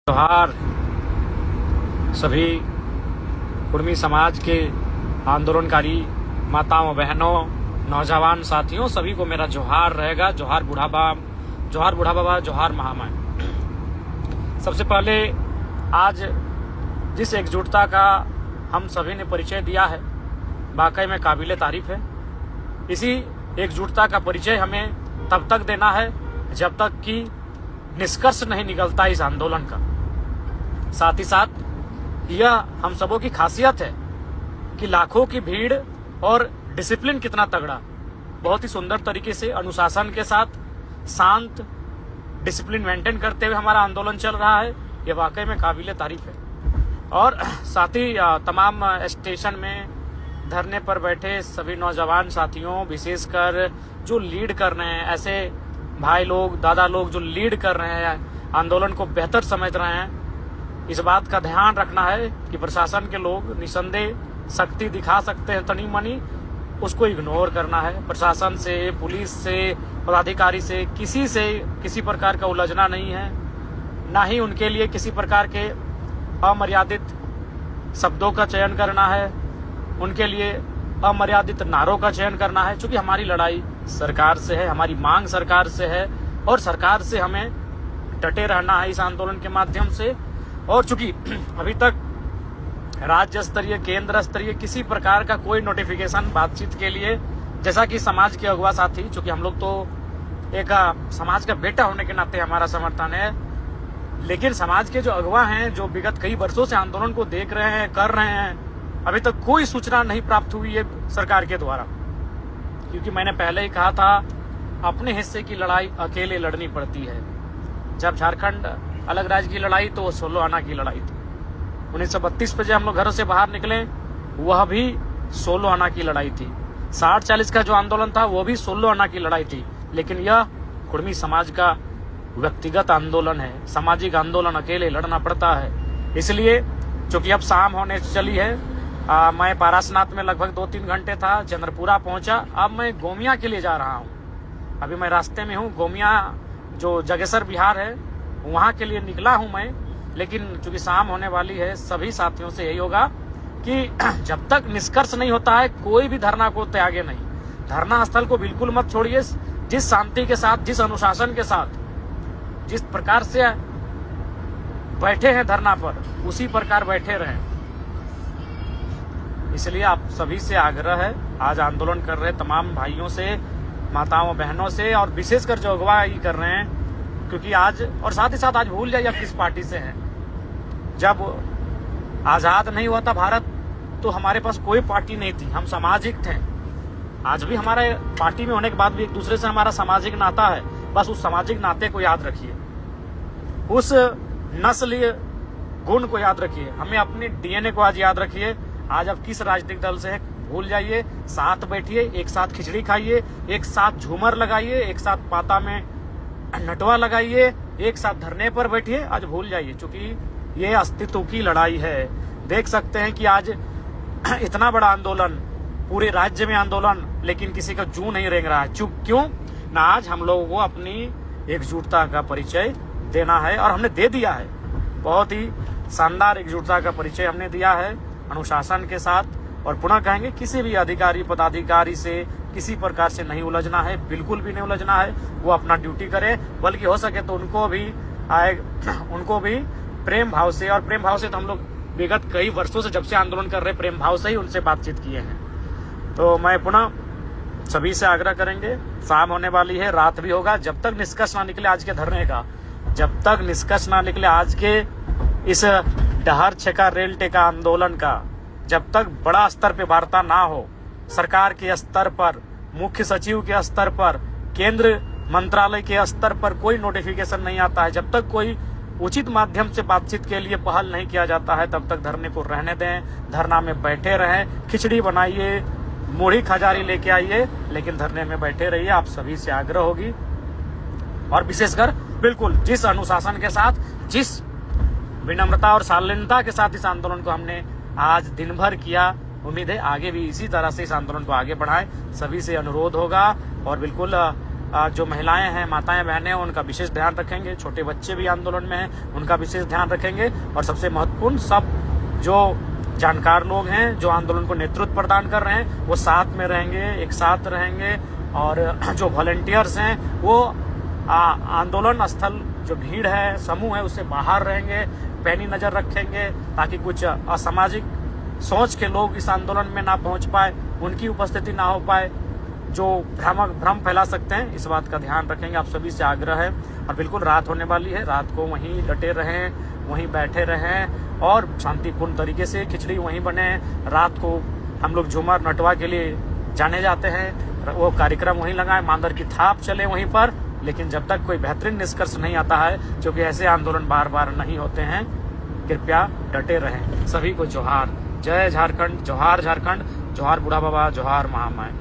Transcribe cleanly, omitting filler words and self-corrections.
जोहार सभी कुर्मी समाज के आंदोलनकारी माताओं, बहनों, नौजवान साथियों, सभी को मेरा जोहार रहेगा। जोहार बूढ़ा बाबा, जोहार महामाय। सबसे पहले आज जिस एकजुटता का हम सभी ने परिचय दिया है, वाकई में काबिले तारीफ है। इसी एकजुटता का परिचय हमें तब तक देना है जब तक कि निष्कर्ष नहीं निकलता इस आंदोलन का। साथ ही साथ यह हम सबों की खासियत है कि लाखों की भीड़ और डिसिप्लिन कितना तगड़ा, बहुत ही सुंदर तरीके से अनुशासन के साथ शांत डिसिप्लिन मेंटेन करते हुए हमारा आंदोलन चल रहा है। यह वाकई में काबिले तारीफ है। और साथ ही तमाम स्टेशन में धरने पर बैठे सभी नौजवान साथियों, विशेषकर जो लीड कर रहे हैं, ऐसे भाई लोग, दादा लोग जो लीड कर रहे हैं, आंदोलन को बेहतर समझ रहे हैं, इस बात का ध्यान रखना है कि प्रशासन के लोग निसंदेह शक्ति दिखा सकते हैं तनी मनी, उसको इग्नोर करना है। प्रशासन से, पुलिस से, पदाधिकारी से किसी प्रकार का उलझना नहीं है। ना ही उनके लिए किसी प्रकार के अमर्यादित शब्दों का चयन करना है, उनके लिए अमर्यादित नारों का चयन करना है। क्योंकि हमारी लड़ाई सरकार से है, हमारी मांग सरकार से है और सरकार से हमें डटे रहना है इस आंदोलन के माध्यम से। और चूंकि अभी तक राज्य स्तरीय, केंद्र स्तरीय किसी प्रकार का कोई नोटिफिकेशन बातचीत के लिए, जैसा कि समाज के अगुवा साथी, चूंकि हम लोग तो एक समाज का बेटा होने के नाते हमारा समर्थन है, लेकिन समाज के जो अगुवा हैं, जो विगत कई वर्षों से आंदोलन को देख रहे हैं, कर रहे हैं, अभी तक कोई सूचना नहीं प्राप्त हुई है सरकार के द्वारा। क्योंकि मैंने पहले ही कहा था, अपने हिस्से की लड़ाई अकेले लड़नी पड़ती है। जब झारखंड अलग राज्य की लड़ाई तो वो 16 आना की लड़ाई थी। 1932 पे जब हम लोग घरों से बाहर निकले, वह भी 16 आना की लड़ाई थी। 60-40 का जो आंदोलन था वो भी 16 आना की लड़ाई थी। लेकिन यह कुर्मी समाज का व्यक्तिगत आंदोलन है, सामाजिक आंदोलन अकेले लड़ना पड़ता है। इसलिए चूंकि अब शाम होने चली है, मैं पारासनाथ में लगभग 2-3 घंटे था, चंद्रपुरा पहुंचा। अब मैं गोमिया के लिए जा रहा हूं। अभी मैं रास्ते में हूं। गोमिया जो जगेसर बिहार है, वहां के लिए निकला हूं मैं। लेकिन चूंकि शाम होने वाली है, सभी साथियों से यही होगा कि जब तक निष्कर्ष नहीं होता है, कोई भी धरना को त्यागे नहीं। धरना स्थल को बिल्कुल मत छोड़िए। जिस शांति के साथ, जिस अनुशासन के साथ, जिस प्रकार से बैठे हैं धरना पर, उसी प्रकार बैठे रहें। इसलिए आप सभी से आग्रह है, आज आंदोलन कर रहे तमाम भाइयों से, माताओं, बहनों से, और विशेषकर जो अगुवाई कर रहे हैं, क्योंकि आज, और साथ ही साथ आज भूल जाइए आप किस पार्टी से हैं। जब आजाद नहीं हुआ था भारत, तो हमारे पास कोई पार्टी नहीं थी, हम सामाजिक थे। आज भी हमारे पार्टी में होने के बाद भी एक दूसरे से हमारा सामाजिक नाता है। बस उस सामाजिक नाते को याद रखिए, उस नस्लीय गुण को याद रखिए, हमें अपने डीएनए को आज याद रखिए। आज आप किस राजनीतिक दल से हैं भूल जाइए, साथ बैठिए, एक साथ खिचड़ी खाइए, एक साथ झूमर लगाइए, एक साथ पाता में नटवा लगाइए, एक साथ धरने पर बैठिए। आज भूल जाइए, क्योंकि ये अस्तित्व की लड़ाई है। देख सकते हैं कि आज इतना बड़ा आंदोलन, पूरे राज्य में आंदोलन, लेकिन किसी का जू नहीं रेंग रहा है। क्यों ना? आज हम लोगों को अपनी एकजुटता का परिचय देना है, और हमने दे दिया है। बहुत ही शानदार एकजुटता का परिचय हमने दिया है अनुशासन के साथ। और पुनः कहेंगे, किसी भी अधिकारी, पदाधिकारी से किसी प्रकार से नहीं उलझना है, बिल्कुल भी नहीं उलझना है। वो अपना ड्यूटी करे, बल्कि हो सके तो उनको भी प्रेम भाव से, और प्रेम भाव से तो हम लोग विगत कई वर्षों से, जब से आंदोलन कर रहे, प्रेम भाव से ही उनसे बातचीत किए हैं। तो मैं पुनः सभी से आग्रह करेंगे, शाम होने वाली है, रात भी होगा, जब तक निष्कर्ष ना निकले आज के धरने का, जब तक निष्कर्ष ना निकले आज के इस डहर छेका रेल टेका आंदोलन का, जब तक बड़ा स्तर पे वार्ता ना हो, सरकार के स्तर पर, मुख्य सचिव के स्तर पर, केंद्र मंत्रालय के स्तर पर कोई नोटिफिकेशन नहीं आता है, जब तक कोई उचित माध्यम से बातचीत के लिए पहल नहीं किया जाता है, तब तक धरने को रहने दें। धरना में बैठे रहें, खिचड़ी बनाइए, मूढ़ी खजारी लेके आइए, लेकिन धरने में बैठे रहिए। आप सभी से आग्रह होगी, और विशेषकर बिल्कुल जिस अनुशासन के साथ, जिस विनम्रता और शालीनता के साथ इस आंदोलन को हमने आज दिन भर किया, उम्मीद है आगे भी इसी तरह से इस आंदोलन को आगे बढ़ाएं। सभी से अनुरोध होगा, और बिल्कुल जो महिलाएं हैं, माताएं बहनें हैं, उनका विशेष ध्यान रखेंगे। छोटे बच्चे भी आंदोलन में हैं, उनका विशेष ध्यान रखेंगे। और सबसे महत्वपूर्ण, सब जो जानकार लोग हैं जो आंदोलन को नेतृत्व प्रदान कर रहे हैं वो साथ में रहेंगे, एक साथ रहेंगे। और जो वॉलंटियर्स हैं वो आंदोलन स्थल जो भीड़ है, समूह है, उससे बाहर रहेंगे, पैनी नजर रखेंगे ताकि कुछ असामाजिक सोच के लोग इस आंदोलन में ना पहुंच पाए, उनकी उपस्थिति ना हो पाए, जो भ्रम फैला सकते हैं। इस बात का ध्यान रखेंगे, आप सभी से आग्रह है। और बिल्कुल रात होने वाली है, रात को वहीं डटे रहें, वहीं बैठे रहें और शांतिपूर्ण तरीके से खिचड़ी वहीं बने। रात को हम लोग झूमर नटवा के लिए जाने जाते हैं, वो कार्यक्रम वहीं लगाएं, मांदर की थाप चले वहीं पर। लेकिन जब तक कोई बेहतरीन निष्कर्ष नहीं आता है, क्योंकि ऐसे आंदोलन बार बार नहीं होते हैं, कृपया डटे रहें। सभी को जोहार। जय झारखंड, जोहार झारखंड, जोहार बूढ़ा बाबा, जोहार महामाए।